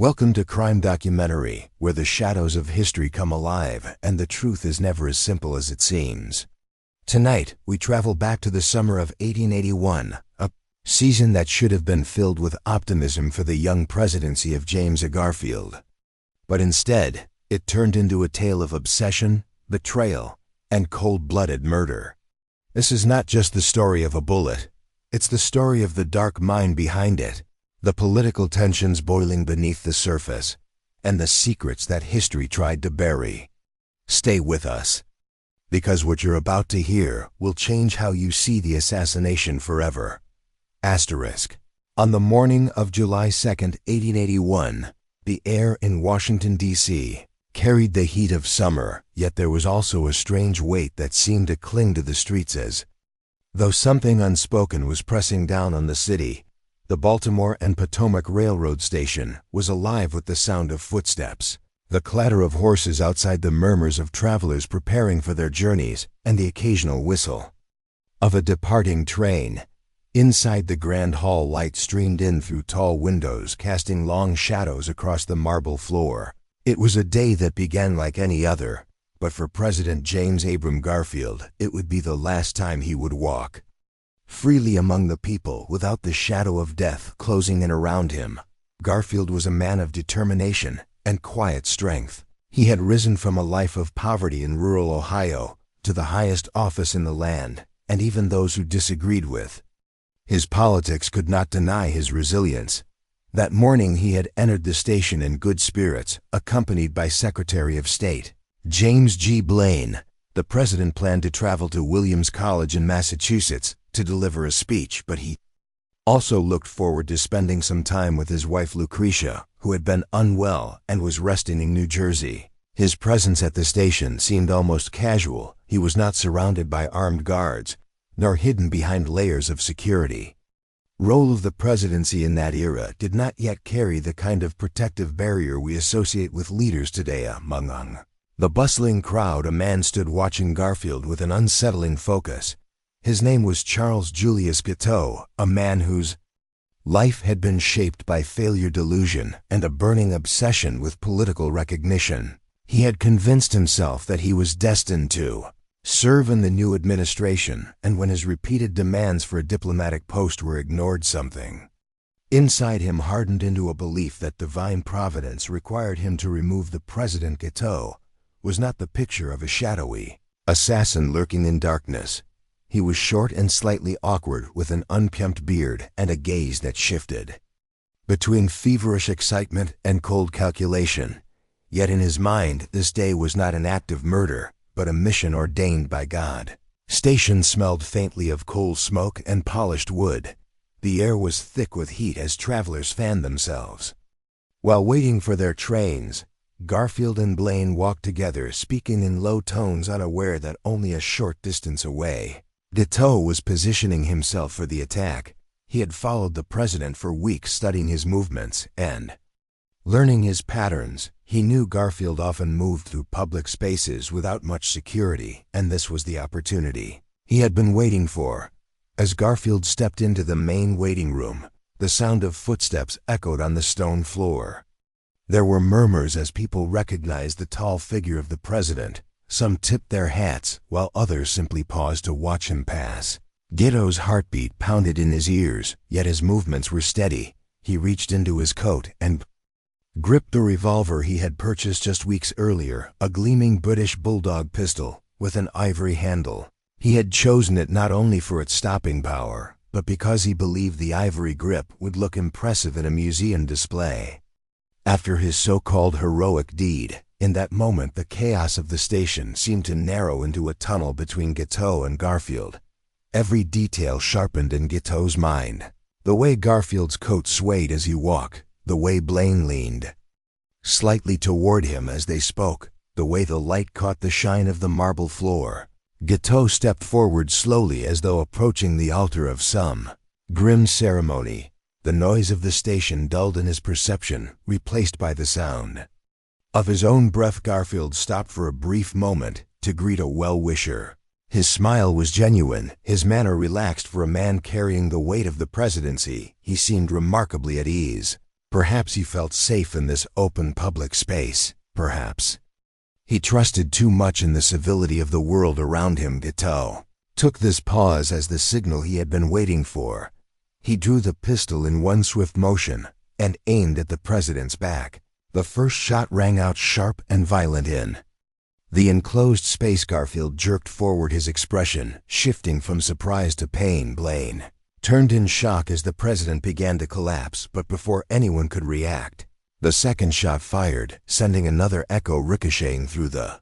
Welcome to Crime Documentary, where the shadows of history come alive and the truth is never as simple as it seems. Tonight, we travel back to the summer of 1881, a season that should have been filled with optimism for the young presidency of James Garfield. But instead, it turned into a tale of obsession, betrayal, and cold-blooded murder. This is not just the story of a bullet. It's the story of the dark mind behind it, the political tensions boiling beneath the surface, and the secrets that history tried to bury. Stay with us, because what you're about to hear will change how you see the assassination forever. Asterisk. On the morning of July 2nd, 1881, the air in Washington, D.C. carried the heat of summer, yet there was also a strange weight that seemed to cling to the streets as though something unspoken was pressing down on the city. The Baltimore and Potomac Railroad Station was alive with the sound of footsteps, the clatter of horses outside, the murmurs of travelers preparing for their journeys, and the occasional whistle of a departing train. Inside the Grand Hall, light streamed in through tall windows, casting long shadows across the marble floor. It was a day that began like any other, but for President James Abram Garfield, it would be the last time he would walk freely among the people without the shadow of death closing in around him. Garfield was a man of determination and quiet strength. He had risen from a life of poverty in rural Ohio to the highest office in the land, and even those who disagreed with his politics could not deny his resilience. That morning he had entered the station in good spirits, accompanied by Secretary of State James G. Blaine. The president planned to travel to Williams College in Massachusetts to deliver a speech, but he also looked forward to spending some time with his wife Lucretia, who had been unwell and was resting in New Jersey. His presence at the station seemed almost casual. He was not surrounded by armed guards, nor hidden behind layers of security. Role of the presidency in that era did not yet carry the kind of protective barrier we associate with leaders today. Among the bustling crowd, a man stood watching Garfield with an unsettling focus. His name was Charles Julius Guiteau, a man whose life had been shaped by failure delusion and a burning obsession with political recognition. He had convinced himself that he was destined to serve in the new administration, and when his repeated demands for a diplomatic post were ignored, something inside him hardened into a belief that divine providence required him to remove the president. Guiteau was not the picture of a shadowy assassin lurking in darkness. He was short and slightly awkward, with an unkempt beard and a gaze that shifted between feverish excitement and cold calculation. Yet in his mind, this day was not an act of murder, but a mission ordained by God. Station smelled faintly of coal smoke and polished wood. The air was thick with heat as travelers fanned themselves. While waiting for their trains, Garfield and Blaine walked together, speaking in low tones, unaware that only a short distance away, Guiteau was positioning himself for the attack. He had followed the president for weeks, studying his movements and learning his patterns. He knew Garfield often moved through public spaces without much security, and this was the opportunity he had been waiting for. As Garfield stepped into the main waiting room, the sound of footsteps echoed on the stone floor. There were murmurs as people recognized the tall figure of the president. Some tipped their hats, while others simply paused to watch him pass. Guiteau's heartbeat pounded in his ears, yet his movements were steady. He reached into his coat and gripped the revolver he had purchased just weeks earlier, a gleaming British bulldog pistol with an ivory handle. He had chosen it not only for its stopping power, but because he believed the ivory grip would look impressive in a museum display. After his so-called heroic deed, in that moment the chaos of the station seemed to narrow into a tunnel between Guiteau and Garfield. Every detail sharpened in Guiteau's mind. The way Garfield's coat swayed as he walked, the way Blaine leaned slightly toward him as they spoke, the way the light caught the shine of the marble floor. Guiteau stepped forward slowly, as though approaching the altar of some grim ceremony. The noise of the station dulled in his perception, replaced by the sound of his own breath. Garfield stopped for a brief moment to greet a well-wisher. His smile was genuine, his manner relaxed. For a man carrying the weight of the presidency, he seemed remarkably at ease. Perhaps he felt safe in this open public space. Perhaps he trusted too much in the civility of the world around him. Guiteau took this pause as the signal he had been waiting for. He drew the pistol in one swift motion and aimed at the president's back. The first shot rang out sharp and violent in the enclosed space. Garfield jerked forward, his expression shifting from surprise to pain. Blaine turned in shock as the president began to collapse, but before anyone could react, the second shot fired, sending another echo ricocheting through the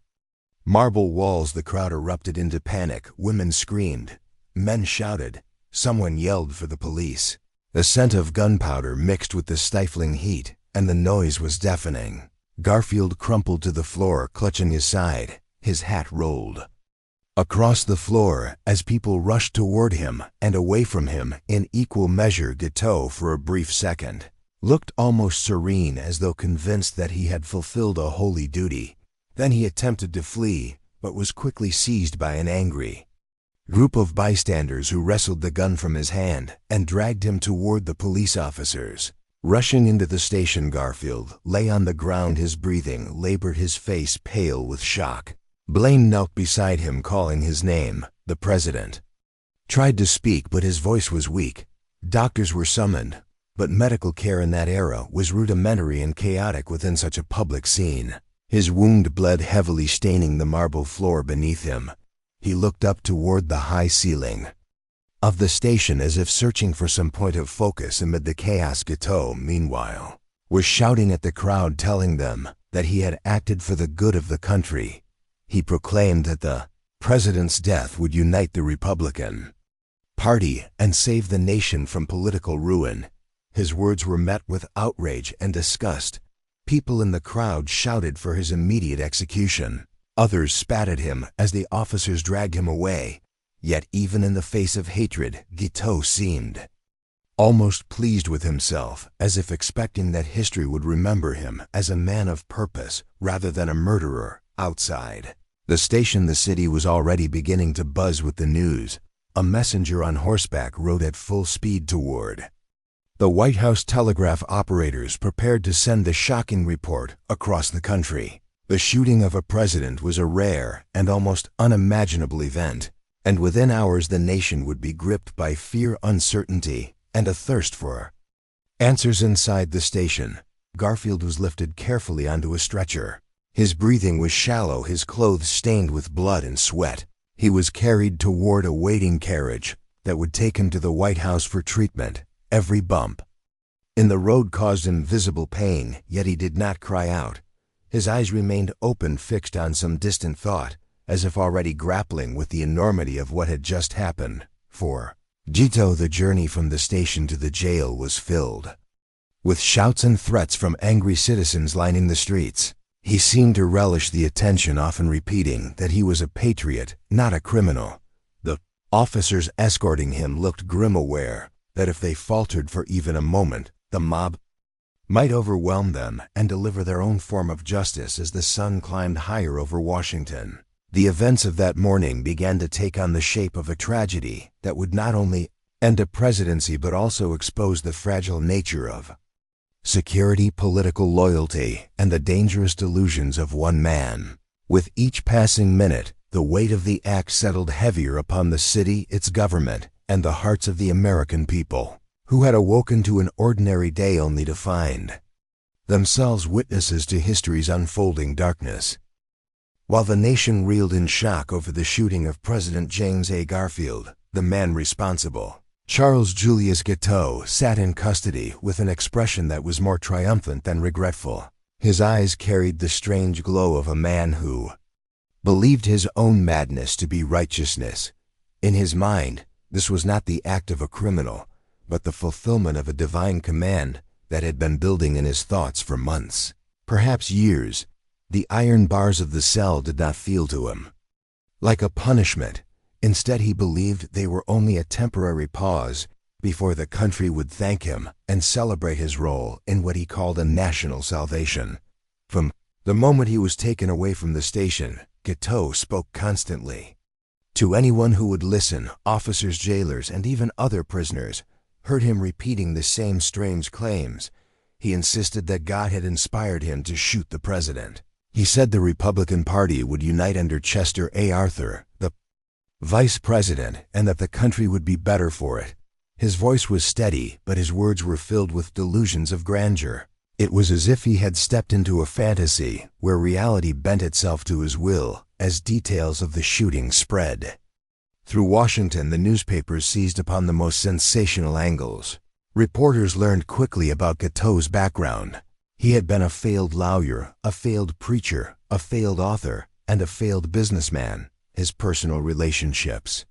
marble walls. The crowd erupted into panic. Women screamed. Men shouted. Someone yelled for the police. The scent of gunpowder mixed with the stifling heat, and the noise was deafening. Garfield crumpled to the floor, clutching his side. His hat rolled across the floor as people rushed toward him and away from him in equal measure. Guiteau, for a brief second, looked almost serene, as though convinced that he had fulfilled a holy duty. Then he attempted to flee, but was quickly seized by an angry group of bystanders who wrestled the gun from his hand and dragged him toward the police officers. Rushing into the station, Garfield lay on the ground, his breathing labored, his face pale with shock. Blaine knelt beside him, calling his name. The president tried to speak, but his voice was weak. Doctors were summoned, but medical care in that era was rudimentary and chaotic within such a public scene. His wound bled heavily, staining the marble floor beneath him. He looked up toward the high ceiling of the station as if searching for some point of focus amid the chaos. Guiteau, meanwhile, was shouting at the crowd, telling them that he had acted for the good of the country. He proclaimed that the president's death would unite the Republican Party and save the nation from political ruin. His words were met with outrage and disgust. People in the crowd shouted for his immediate execution. Others spat at him as the officers dragged him away. Yet even in the face of hatred, Guiteau seemed almost pleased with himself, as if expecting that history would remember him as a man of purpose rather than a murderer. Outside the station, the city was already beginning to buzz with the news. A messenger on horseback rode at full speed toward the White House. Telegraph operators prepared to send the shocking report across the country. The shooting of a president was a rare and almost unimaginable event, and within hours the nation would be gripped by fear, uncertainty, and a thirst for answers. Inside the station, Garfield was lifted carefully onto a stretcher. His breathing was shallow, his clothes stained with blood and sweat. He was carried toward a waiting carriage that would take him to the White House for treatment. Every bump in the road caused him visible pain, yet he did not cry out. His eyes remained open, fixed on some distant thought, as if already grappling with the enormity of what had just happened. For Guiteau, the journey from the station to the jail was filled with shouts and threats from angry citizens lining the streets. He seemed to relish the attention, often repeating that he was a patriot, not a criminal. The officers escorting him looked grim, aware that if they faltered for even a moment, the mob might overwhelm them and deliver their own form of justice. As the sun climbed higher over Washington, the events of that morning began to take on the shape of a tragedy that would not only end a presidency but also expose the fragile nature of security, political loyalty, and the dangerous delusions of one man. With each passing minute, the weight of the act settled heavier upon the city, its government, and the hearts of the American people, who had awoken to an ordinary day only to find themselves witnesses to history's unfolding darkness. While the nation reeled in shock over the shooting of President James A. Garfield, the man responsible, Charles Julius Guiteau, sat in custody with an expression that was more triumphant than regretful. His eyes carried the strange glow of a man who believed his own madness to be righteousness. In his mind, this was not the act of a criminal, but the fulfillment of a divine command that had been building in his thoughts for months, perhaps years. The iron bars of the cell did not feel to him like a punishment. Instead, he believed they were only a temporary pause before the country would thank him and celebrate his role in what he called a national salvation. From the moment he was taken away from the station, Guiteau spoke constantly to anyone who would listen. Officers, jailers, and even other prisoners heard him repeating the same strange claims. He insisted that God had inspired him to shoot the president. He said the Republican Party would unite under Chester A. Arthur, the vice president, and that the country would be better for it. His voice was steady, but his words were filled with delusions of grandeur. It was as if he had stepped into a fantasy where reality bent itself to his will as details of the shooting spread. Through Washington, the newspapers seized upon the most sensational angles. Reporters learned quickly about Guiteau's background. He had been a failed lawyer, a failed preacher, a failed author, and a failed businessman. His personal relationships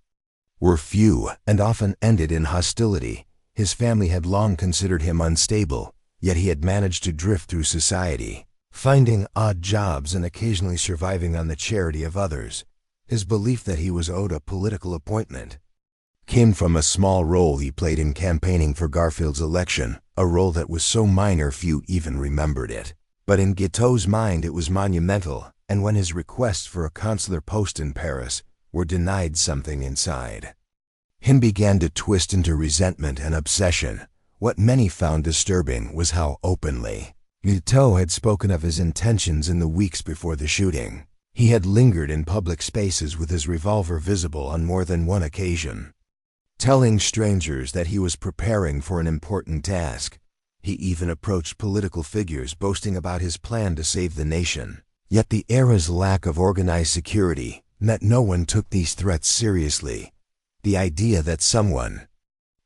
were few and often ended in hostility. His family had long considered him unstable, yet he had managed to drift through society, finding odd jobs and occasionally surviving on the charity of others. His belief that he was owed a political appointment came from a small role he played in campaigning for Garfield's election, a role that was so minor few even remembered it. But in Guiteau's mind it was monumental, and when his requests for a consular post in Paris were denied, something inside him began to twist into resentment and obsession. What many found disturbing was how openly Guiteau had spoken of his intentions in the weeks before the shooting. He had lingered in public spaces with his revolver visible on more than one occasion, telling strangers that he was preparing for an important task. He even approached political figures boasting about his plan to save the nation. Yet the era's lack of organized security meant no one took these threats seriously. The idea that someone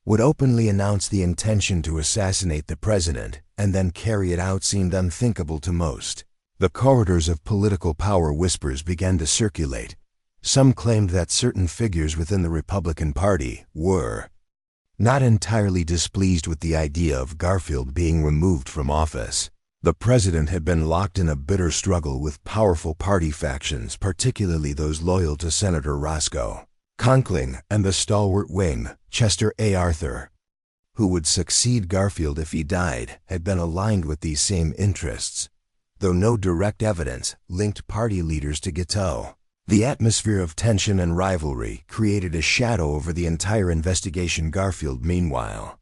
would openly announce the intention to assassinate the president and then carry it out seemed unthinkable to most. The corridors of political power whispers began to circulate. Some claimed that certain figures within the Republican Party were not entirely displeased with the idea of Garfield being removed from office. The president had been locked in a bitter struggle with powerful party factions, particularly those loyal to Senator Roscoe Conkling and the stalwart wing, Chester A. Arthur, who would succeed Garfield if he died, had been aligned with these same interests. Though no direct evidence linked party leaders to Guiteau, the atmosphere of tension and rivalry created a shadow over the entire investigation. Garfield, meanwhile,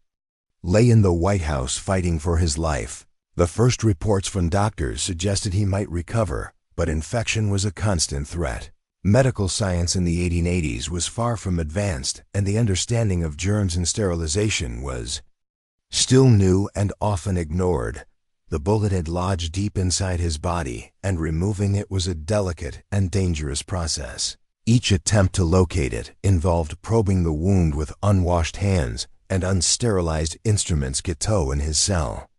lay in the White House fighting for his life. The first reports from doctors suggested he might recover, but infection was a constant threat. Medical science in the 1880s was far from advanced, and the understanding of germs and sterilization was still new and often ignored. The bullet had lodged deep inside his body, and removing it was a delicate and dangerous process. Each attempt to locate it involved probing the wound with unwashed hands and unsterilized instruments. Guiteau in his cell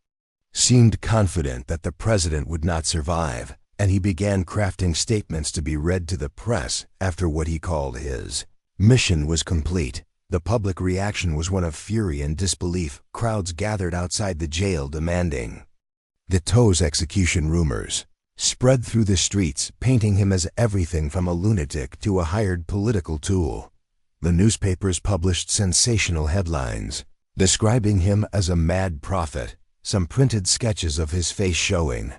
seemed confident that the president would not survive, and he began crafting statements to be read to the press after what he called his mission was complete. The public reaction was one of fury and disbelief. Crowds gathered outside the jail demanding Guiteau's execution. Rumors spread through the streets, painting him as everything from a lunatic to a hired political tool. The newspapers published sensational headlines describing him as a mad prophet, some printed sketches of his face showing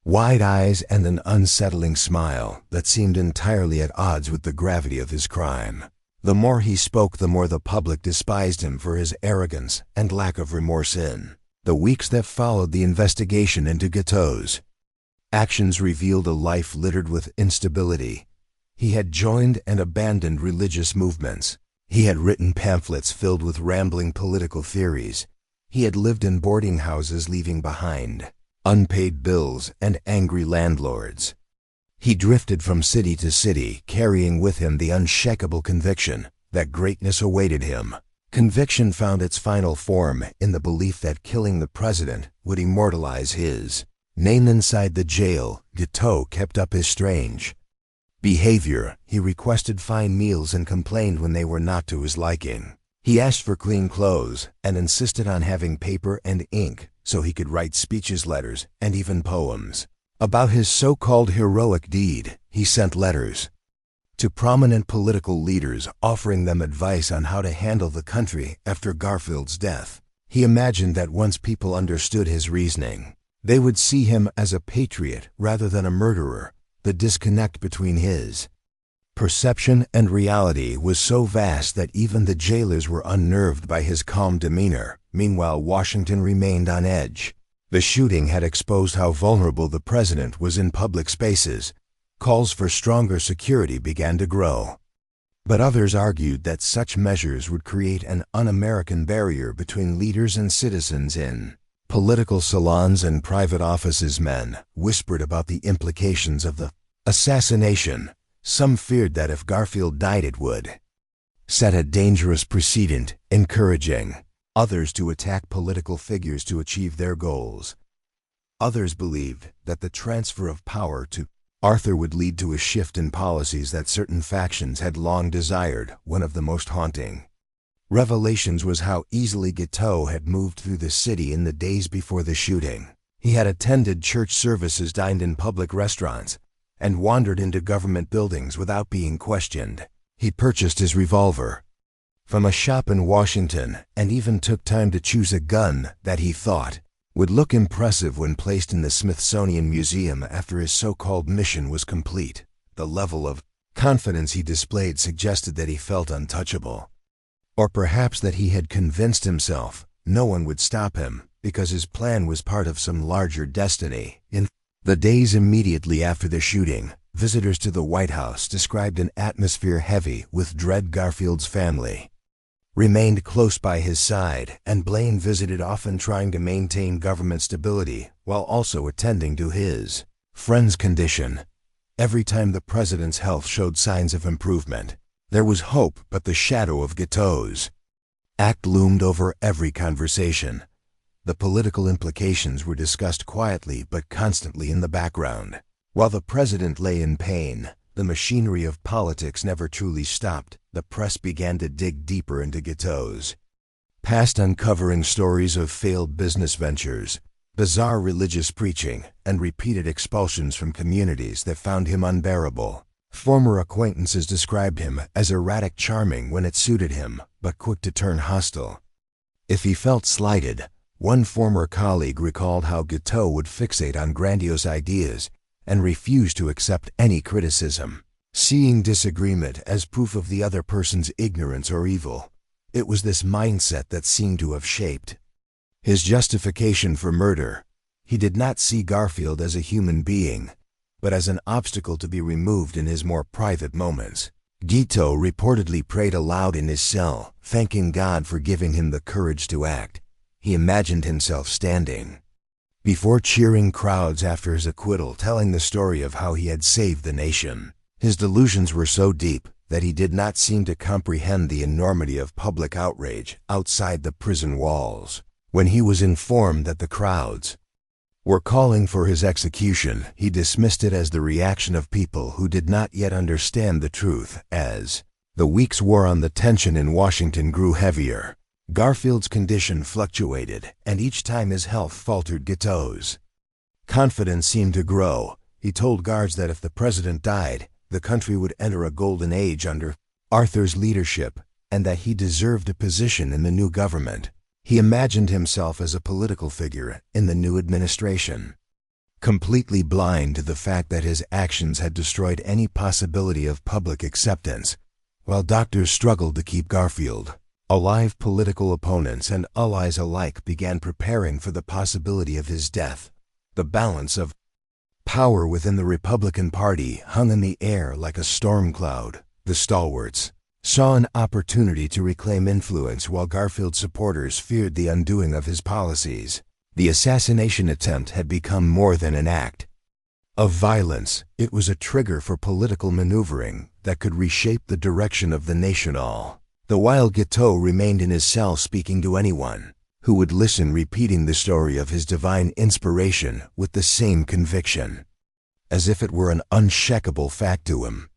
wide eyes and an unsettling smile that seemed entirely at odds with the gravity of his crime. The more he spoke, the more the public despised him for his arrogance and lack of remorse. In the weeks that followed the investigation into Guiteau's actions revealed a life littered with instability. He had joined and abandoned religious movements. He had written pamphlets filled with rambling political theories. He had lived in boarding houses, leaving behind unpaid bills and angry landlords. He drifted from city to city, carrying with him the unshakable conviction that greatness awaited him. Conviction found its final form in the belief that killing the president would immortalize his name. Inside the jail, Guiteau kept up his strange behavior. He requested fine meals and complained when they were not to his liking. He asked for clean clothes and insisted on having paper and ink so he could write speeches, letters, and even poems. About his so-called heroic deed, he sent letters to prominent political leaders offering them advice on how to handle the country after Garfield's death. He imagined that once people understood his reasoning, they would see him as a patriot rather than a murderer. The disconnect between his perception and reality was so vast that even the jailers were unnerved by his calm demeanor. Meanwhile, Washington remained on edge. The shooting had exposed how vulnerable the president was in public spaces. Calls for stronger security began to grow. But others argued that such measures would create an un-American barrier between leaders and citizens. In political salons and private offices, men whispered about the implications of the assassination. Some feared that if Garfield died, it would set a dangerous precedent, encouraging others to attack political figures to achieve their goals. Others believed that the transfer of power to Arthur would lead to a shift in policies that certain factions had long desired. One of the most haunting revelations was how easily Guiteau had moved through the city in the days before the shooting. He had attended church services, dined in public restaurants, and wandered into government buildings without being questioned. He purchased his revolver from a shop in Washington and even took time to choose a gun that he thought would look impressive when placed in the Smithsonian Museum after his so-called mission was complete. The level of confidence he displayed suggested that he felt untouchable. Or perhaps that he had convinced himself no one would stop him because his plan was part of some larger destiny. In the days immediately after the shooting, visitors to the White House described an atmosphere heavy with dread. Garfield's family remained close by his side, and Blaine visited, often trying to maintain government stability while also attending to his friend's condition. Every time the president's health showed signs of improvement, there was hope, but the shadow of Guiteau's act loomed over every conversation. The political implications were discussed quietly but constantly in the background. While the president lay in pain, the machinery of politics never truly stopped. The press began to dig deeper into Guiteau's past, uncovering stories of failed business ventures, bizarre religious preaching, and repeated expulsions from communities that found him unbearable. Former acquaintances described him as erratic, charming when it suited him, but quick to turn hostile if he felt slighted. One former colleague recalled how Guiteau would fixate on grandiose ideas and refuse to accept any criticism, seeing disagreement as proof of the other person's ignorance or evil. It was this mindset that seemed to have shaped his justification for murder. He did not see Garfield as a human being, but as an obstacle to be removed in his more private moments. Guiteau reportedly prayed aloud in his cell, thanking God for giving him the courage to act. He imagined himself standing before cheering crowds after his acquittal, telling the story of how he had saved the nation. His delusions were so deep that he did not seem to comprehend the enormity of public outrage outside the prison walls. When he was informed that the crowds were calling for his execution, he dismissed it as the reaction of people who did not yet understand the truth. As the weeks wore on, the tension in Washington grew heavier. Garfield's condition fluctuated, and each time his health faltered, Guiteau's confidence seemed to grow. He told guards that if the president died, the country would enter a golden age under Arthur's leadership, and that he deserved a position in the new government. He imagined himself as a political figure in the new administration, completely blind to the fact that his actions had destroyed any possibility of public acceptance. While doctors struggled to keep Garfield alive, political opponents and allies alike began preparing for the possibility of his death. The balance of power within the Republican Party hung in the air like a storm cloud. The stalwarts saw an opportunity to reclaim influence, while Garfield's supporters feared the undoing of his policies. The assassination attempt had become more than an act of violence. It was a trigger for political maneuvering that could reshape the direction of the nation. All the while, Guiteau remained in his cell, speaking to anyone who would listen, repeating the story of his divine inspiration with the same conviction, as if it were an unshakable fact to him.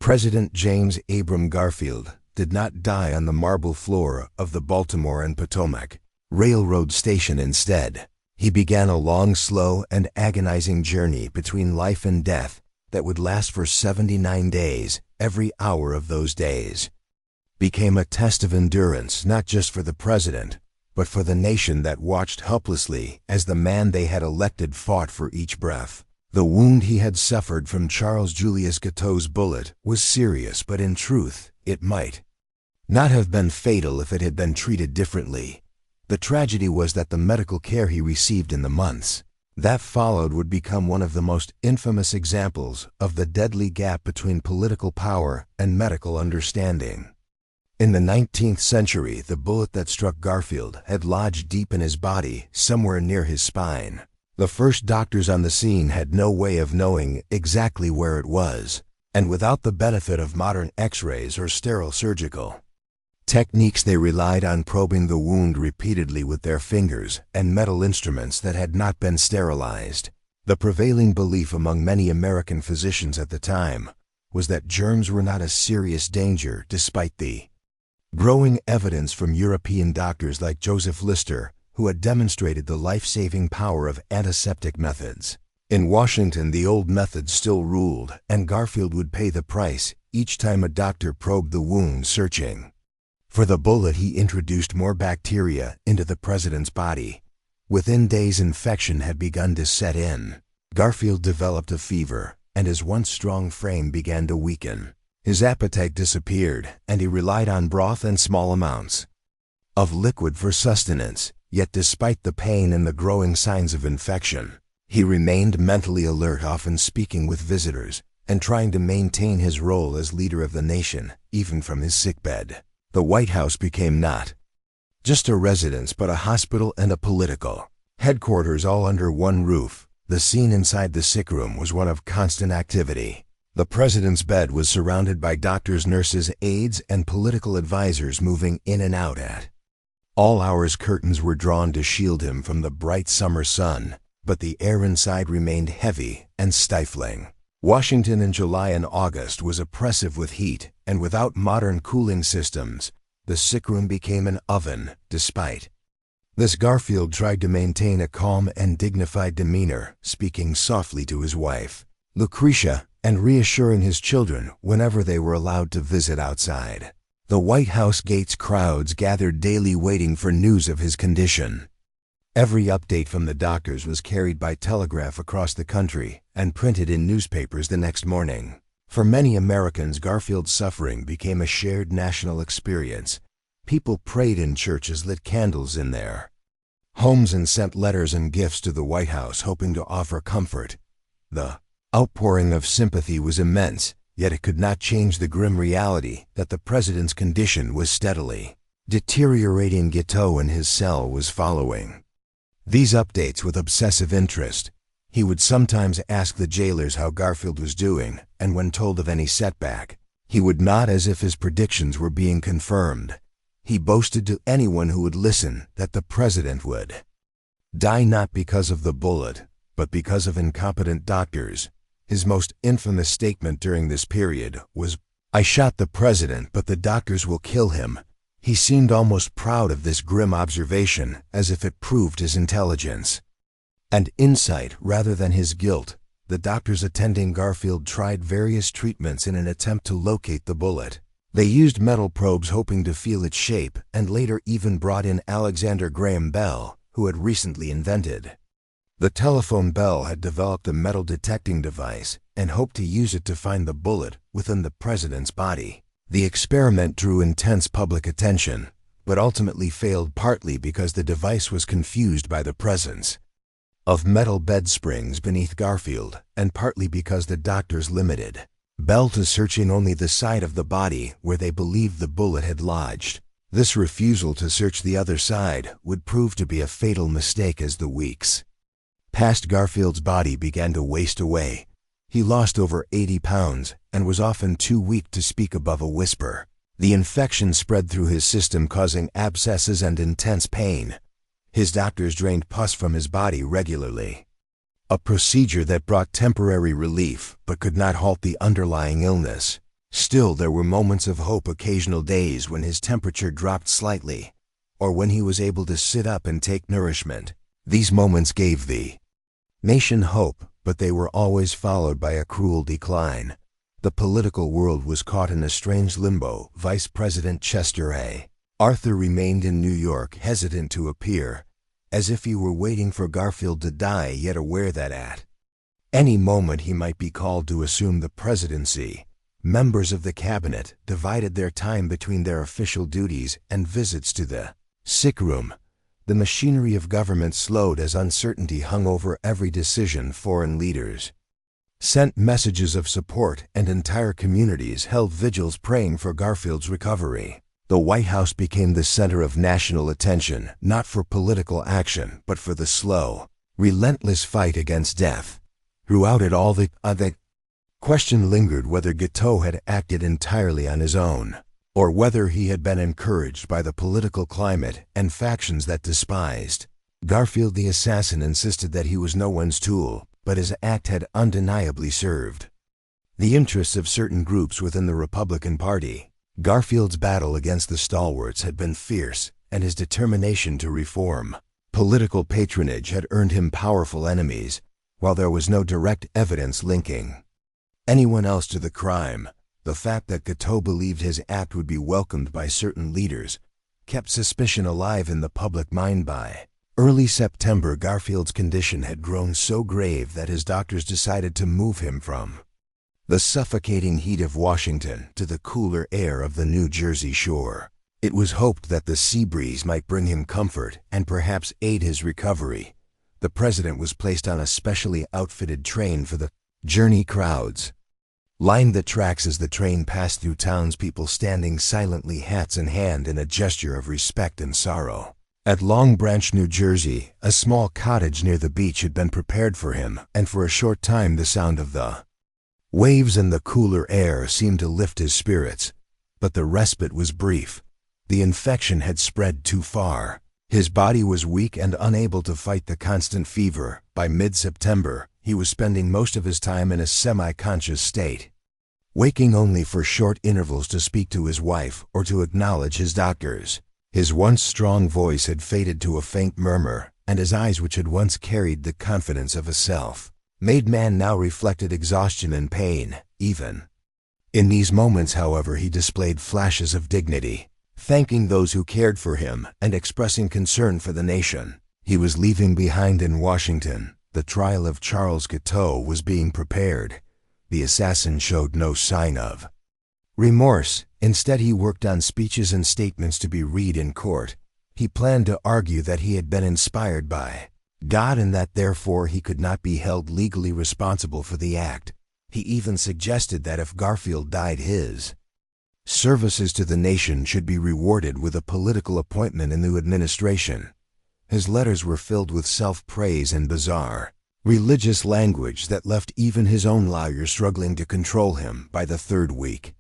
President James Abram Garfield did not die on the marble floor of the Baltimore and Potomac Railroad station. Instead, he began a long, slow, and agonizing journey between life and death that would last for 79 days. Every hour of those days became a test of endurance, not just for the president, but for the nation that watched helplessly as the man they had elected fought for each breath. The wound he had suffered from Charles Julius Guiteau's bullet was serious, but in truth, it might not have been fatal if it had been treated differently. The tragedy was that the medical care he received in the months that followed would become one of the most infamous examples of the deadly gap between political power and medical understanding. In the 19th century, the bullet that struck Garfield had lodged deep in his body, somewhere near his spine. The first doctors on the scene had no way of knowing exactly where it was, and without the benefit of modern X-rays or sterile surgical techniques, they relied on probing the wound repeatedly with their fingers and metal instruments that had not been sterilized. The prevailing belief among many American physicians at the time was that germs were not a serious danger, despite the growing evidence from European doctors like Joseph Lister, who had demonstrated the life-saving power of antiseptic methods. In Washington, the old methods still ruled, and Garfield would pay the price each time a doctor probed the wound, searching for the bullet. He introduced more bacteria into the president's body. Within days, infection had begun to set in. Garfield developed a fever, and his once strong frame began to weaken. His appetite disappeared, and he relied on broth and small amounts of liquid for sustenance. Yet despite the pain and the growing signs of infection, he remained mentally alert, often speaking with visitors and trying to maintain his role as leader of the nation, even from his sickbed. The White House became not just a residence, but a hospital and a political headquarters, all under one roof. The scene inside the sick room was one of constant activity. The president's bed was surrounded by doctors, nurses, aides, and political advisors moving in and out at all hours. Curtains were drawn to shield him from the bright summer sun, but the air inside remained heavy and stifling. Washington in July and August was oppressive with heat, and without modern cooling systems, the sickroom became an oven. Despite this, Garfield tried to maintain a calm and dignified demeanor, speaking softly to his wife, Lucretia, and reassuring his children whenever they were allowed to visit outside the White House gates. Crowds gathered daily, waiting for news of his condition. Every update from the doctors was carried by telegraph across the country and printed in newspapers the next morning. For many Americans, Garfield's suffering became a shared national experience. People prayed in churches, lit candles in their homes, and sent letters and gifts to the White House, hoping to offer comfort. The outpouring of sympathy was immense, yet it could not change the grim reality that the president's condition was steadily deteriorating. Guiteau in his cell was following these updates with obsessive interest. He would sometimes ask the jailers how Garfield was doing, and when told of any setback, he would nod as if his predictions were being confirmed. He boasted to anyone who would listen that the president would die not because of the bullet, but because of incompetent doctors. His most infamous statement during this period was, "I shot the president, but the doctors will kill him." He seemed almost proud of this grim observation, as if it proved his intelligence and insight rather than his guilt. The doctors attending Garfield tried various treatments in an attempt to locate the bullet. They used metal probes hoping to feel its shape, and later even brought in Alexander Graham Bell, who had recently invented the telephone. Bell had developed a metal detecting device and hoped to use it to find the bullet within the president's body. The experiment drew intense public attention, but ultimately failed, partly because the device was confused by the presence of metal bed springs beneath Garfield, and partly because the doctors limited Bell to searching only the side of the body where they believed the bullet had lodged. This refusal to search the other side would prove to be a fatal mistake. As the weeks passed, Garfield's body began to waste away. He lost over 80 pounds and was often too weak to speak above a whisper. The infection spread through his system, causing abscesses and intense pain. His doctors drained pus from his body regularly, a procedure that brought temporary relief but could not halt the underlying illness. Still, there were moments of hope, occasional days when his temperature dropped slightly, or when he was able to sit up and take nourishment. These moments gave the nation hope, but they were always followed by a cruel decline. The political world was caught in a strange limbo. Vice President Chester A. Arthur remained in New York, hesitant to appear, as if he were waiting for Garfield to die, yet aware that at any moment he might be called to assume the presidency. Members of the cabinet divided their time between their official duties and visits to the sick room. The machinery of government slowed as uncertainty hung over every decision. Foreign leaders sent messages of support, and entire communities held vigils praying for Garfield's recovery. The White House became the center of national attention, not for political action, but for the slow, relentless fight against death. Throughout it all, the question lingered whether Guiteau had acted entirely on his own, or whether he had been encouraged by the political climate and factions that despised Garfield. The assassin insisted that he was no one's tool, but his act had undeniably served the interests of certain groups within the Republican Party. Garfield's battle against the stalwarts had been fierce, and his determination to reform political patronage had earned him powerful enemies, while there was no direct evidence linking anyone else to the crime. The fact that Guiteau believed his act would be welcomed by certain leaders kept suspicion alive in the public mind. By early September, Garfield's condition had grown so grave that his doctors decided to move him from the suffocating heat of Washington to the cooler air of the New Jersey shore. It was hoped that the sea breeze might bring him comfort and perhaps aid his recovery. The president was placed on a specially outfitted train for the journey. Crowds lined the tracks as the train passed through, townspeople standing silently, hats in hand, in a gesture of respect and sorrow. At Long Branch, New Jersey, a small cottage near the beach had been prepared for him, and for a short time the sound of the waves and the cooler air seemed to lift his spirits. But the respite was brief. The infection had spread too far. His body was weak and unable to fight the constant fever. By mid-September, he was spending most of his time in a semi-conscious state, waking only for short intervals to speak to his wife or to acknowledge his doctors. His once strong voice had faded to a faint murmur, and his eyes, which had once carried the confidence of a self-made man, now reflected exhaustion and pain. Even in these moments, however, he displayed flashes of dignity, thanking those who cared for him and expressing concern for the nation. He was leaving behind in Washington. The trial of Charles Guiteau was being prepared. The assassin showed no sign of remorse. Instead, he worked on speeches and statements to be read in court. He planned to argue that he had been inspired by God and that therefore he could not be held legally responsible for the act. He even suggested that if Garfield died, his services to the nation should be rewarded with a political appointment in the administration. His letters were filled with self-praise and bizarre religious language that left even his own lawyers struggling to control him. By the third week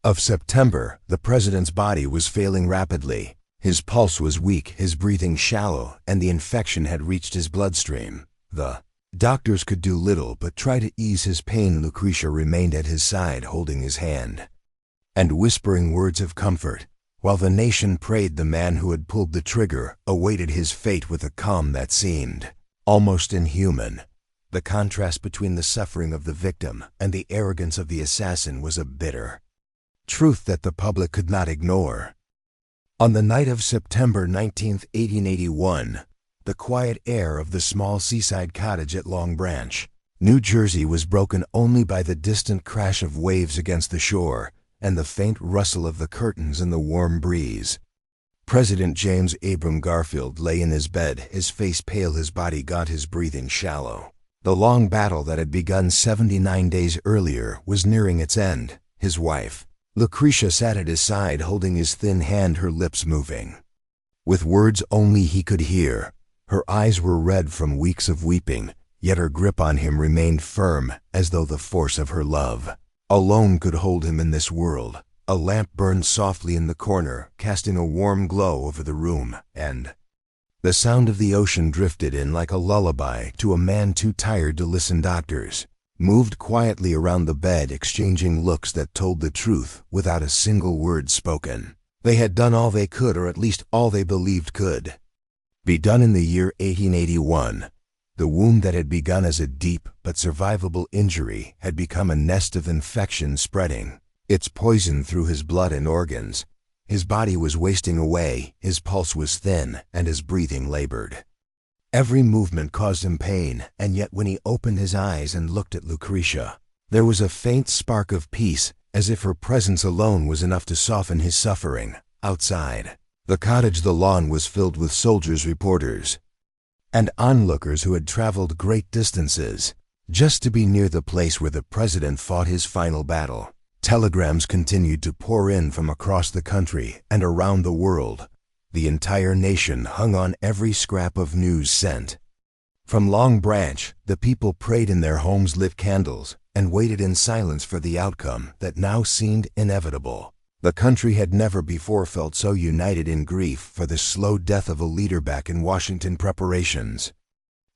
of September, the president's body was failing rapidly. His pulse was weak, his breathing shallow, and the infection had reached his bloodstream. The doctors could do little but try to ease his pain. Lucretia remained at his side, holding his hand and whispering words of comfort, while the nation prayed. The man who had pulled the trigger awaited his fate with a calm that seemed almost inhuman. The contrast between the suffering of the victim and the arrogance of the assassin was a bitter truth that the public could not ignore. On the night of September 19, 1881, the quiet air of the small seaside cottage at Long Branch, New Jersey, was broken only by the distant crash of waves against the shore and the faint rustle of the curtains in the warm breeze. President James Abram Garfield lay in his bed, his face pale, his body gaunt, his breathing shallow. The long battle that had begun 79 days earlier was nearing its end. His wife, Lucretia, sat at his side, holding his thin hand, her lips moving with words only he could hear. Her eyes were red from weeks of weeping, yet her grip on him remained firm, as though the force of her love alone could hold him in this world. A lamp burned softly in the corner, casting a warm glow over the room, and the sound of the ocean drifted in like a lullaby to a man too tired to listen. Doctors moved quietly around the bed, exchanging looks that told the truth without a single word spoken. They had done all they could, or at least all they believed could be done. In the year 1881, the wound that had begun as a deep but survivable injury had become a nest of infection, spreading its poison through his blood and organs. His body was wasting away, his pulse was thin, and his breathing labored. Every movement caused him pain, and yet when he opened his eyes and looked at Lucretia, there was a faint spark of peace, as if her presence alone was enough to soften his suffering. Outside, The cottage The Lawn was filled with soldiers, reporters, and onlookers who had traveled great distances just to be near the place where the president fought his final battle. Telegrams continued to pour in from across the country and around the world. The entire nation hung on every scrap of news sent. From Long Branch, the people prayed in their homes, lit candles, and waited in silence for the outcome that now seemed inevitable. The country had never before felt so united in grief for the slow death of a leader. Back in Washington, preparations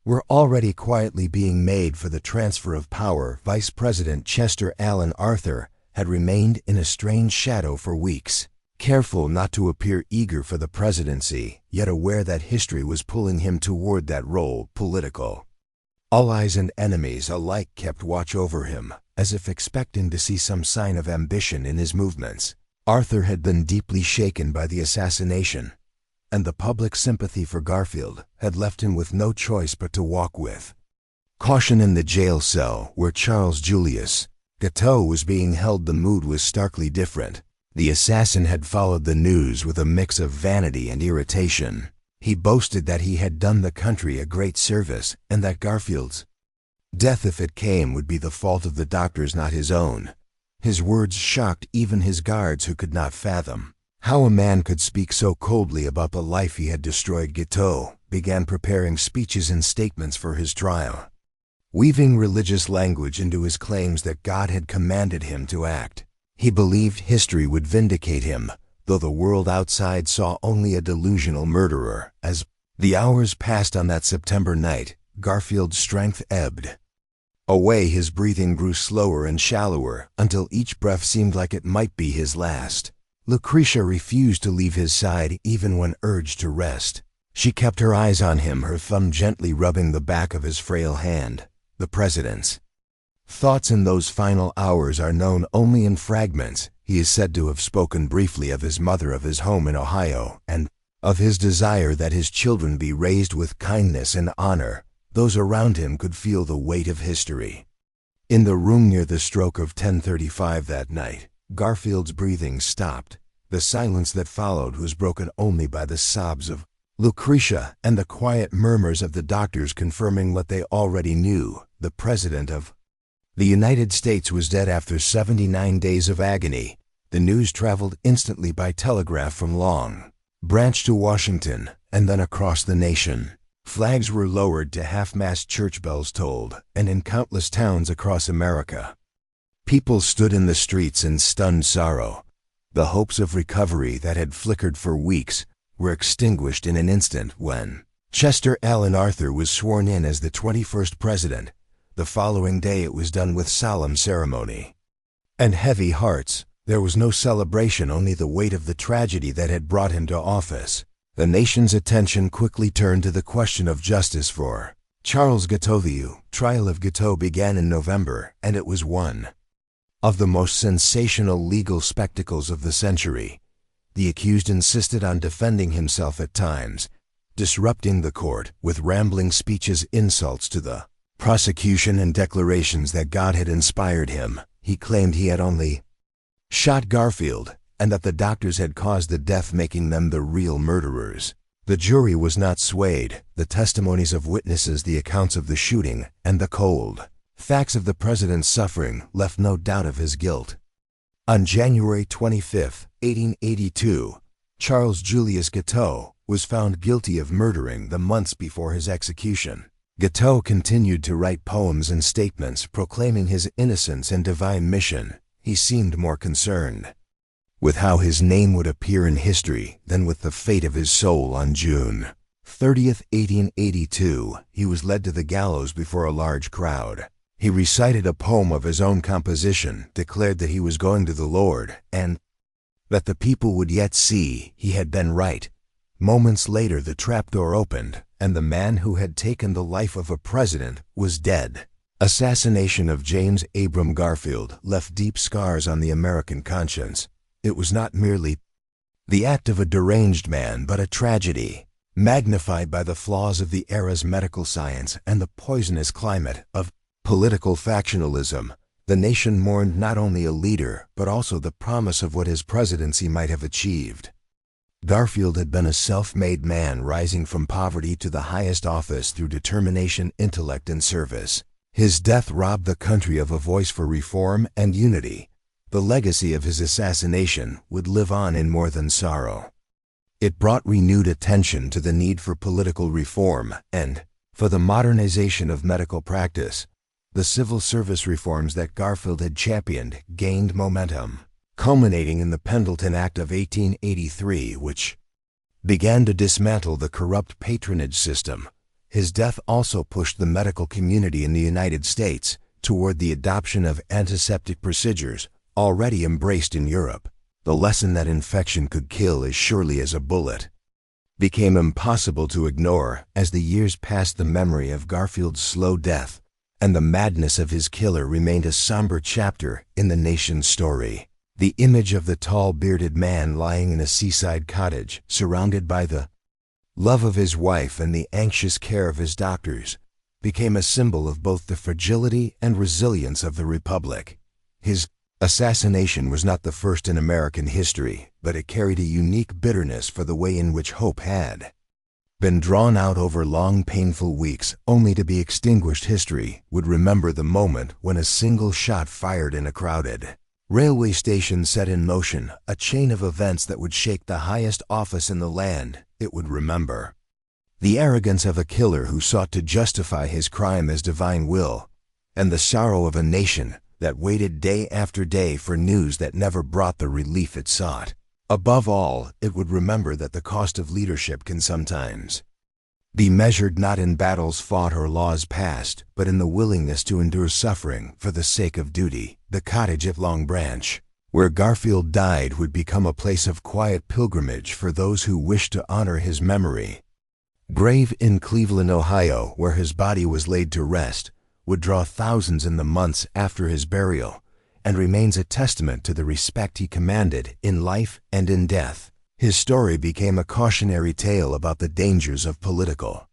were already quietly being made for the transfer of power. Vice President Chester Alan Arthur had remained in a strange shadow for weeks, careful not to appear eager for the presidency, yet aware that history was pulling him toward that role. Political allies and enemies alike kept watch over him, as if expecting to see some sign of ambition in his movements. Arthur had been deeply shaken by the assassination, and the public sympathy for Garfield had left him with no choice but to walk with caution. In the jail cell where Charles Julius Guiteau was being held, the mood was starkly different. The assassin had followed the news with a mix of vanity and irritation. He boasted that he had done the country a great service and that Garfield's death, if it came, would be the fault of the doctors, not his own. His words shocked even his guards, who could not fathom how a man could speak so coldly about the life he had destroyed. Guiteau began preparing speeches and statements for his trial, weaving religious language into his claims that God had commanded him to act. He believed history would vindicate him, though the world outside saw only a delusional murderer. As the hours passed on that September night, Garfield's strength ebbed away. His breathing grew slower and shallower until each breath seemed like it might be his last. Lucretia refused to leave his side even when urged to rest. She kept her eyes on him, her thumb gently rubbing the back of his frail hand. The president's thoughts in those final hours are known only in fragments. He is said to have spoken briefly of his mother, of his home in Ohio, and of his desire that his children be raised with kindness and honor. Those around him could feel the weight of history. In the room near the stroke of 10:35 that night, Garfield's breathing stopped. The silence that followed was broken only by the sobs of Lucretia and the quiet murmurs of the doctors confirming what they already knew. The President of the United States was dead after 79 days of agony. The news traveled instantly by telegraph from Long Branch to Washington and then across the nation. Flags were lowered to half-mast, church bells tolled, and in countless towns across America, people stood in the streets in stunned sorrow. The hopes of recovery that had flickered for weeks were extinguished in an instant when Chester Alan Arthur was sworn in as the 21st president. The following day it was done with solemn ceremony and heavy hearts. There was no celebration, only the weight of the tragedy that had brought him to office. The nation's attention quickly turned to the question of justice for Charles Guiteau. The trial of Guiteau began in November, and it was one of the most sensational legal spectacles of the century. The accused insisted on defending himself at times, disrupting the court with rambling speeches, insults to the prosecution, and declarations that God had inspired him. He claimed he had only shot Garfield and that the doctors had caused the death, making them the real murderers. The jury was not swayed. The testimonies of witnesses, the accounts of the shooting, and the cold facts of the president's suffering left no doubt of his guilt. On January 25, 1882, Charles Julius Guiteau was found guilty of murdering the months before his execution. Guiteau continued to write poems and statements proclaiming his innocence and divine mission. He seemed more concerned with how his name would appear in history than with the fate of his soul. On June 30, 1882, he was led to the gallows before a large crowd. He recited a poem of his own composition, declared that he was going to the Lord, and that the people would yet see he had been right. Moments later, the trapdoor opened, and the man who had taken the life of a president was dead. Assassination of James Abram Garfield left deep scars on the American conscience. It was not merely the act of a deranged man, but a tragedy, magnified by the flaws of the era's medical science and the poisonous climate of political factionalism. The nation mourned not only a leader, but also the promise of what his presidency might have achieved. Garfield had been a self-made man rising from poverty to the highest office through determination, intellect, and service. His death robbed the country of a voice for reform and unity. The legacy of his assassination would live on in more than sorrow. It brought renewed attention to the need for political reform and for the modernization of medical practice. The civil service reforms that Garfield had championed gained momentum, culminating in the Pendleton Act of 1883, which began to dismantle the corrupt patronage system. His death also pushed the medical community in the United States toward the adoption of antiseptic procedures already embraced in Europe. The lesson that infection could kill as surely as a bullet became impossible to ignore as the years passed. The memory of Garfield's slow death and the madness of his killer remained a somber chapter in the nation's story. The image of the tall, bearded man lying in a seaside cottage, surrounded by the love of his wife and the anxious care of his doctors, became a symbol of both the fragility and resilience of the Republic. His assassination was not the first in American history, but it carried a unique bitterness for the way in which hope had been drawn out over long, painful weeks, only to be extinguished. History would remember the moment when a single shot fired in a crowded railway station set in motion a chain of events that would shake the highest office in the land. It would remember the arrogance of a killer who sought to justify his crime as divine will, and the sorrow of a nation that waited day after day for news that never brought the relief it sought. Above all, it would remember that the cost of leadership can sometimes be measured not in battles fought or laws passed, but in the willingness to endure suffering for the sake of duty. The cottage at Long Branch, where Garfield died, would become a place of quiet pilgrimage for those who wished to honor his memory. Grave in Cleveland, Ohio, where his body was laid to rest, would draw thousands in the months after his burial, and remains a testament to the respect he commanded in life and in death. His story became a cautionary tale about the dangers of political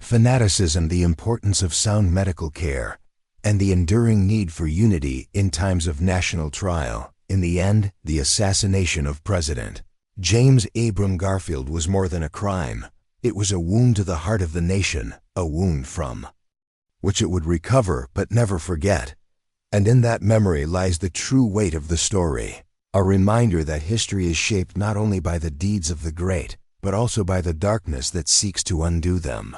fanaticism, the importance of sound medical care, and the enduring need for unity in times of national trial. In the end, the assassination of President James Abram Garfield was more than a crime. It was a wound to the heart of the nation, a wound from which it would recover but never forget. And in that memory lies the true weight of the story, a reminder that history is shaped not only by the deeds of the great, but also by the darkness that seeks to undo them.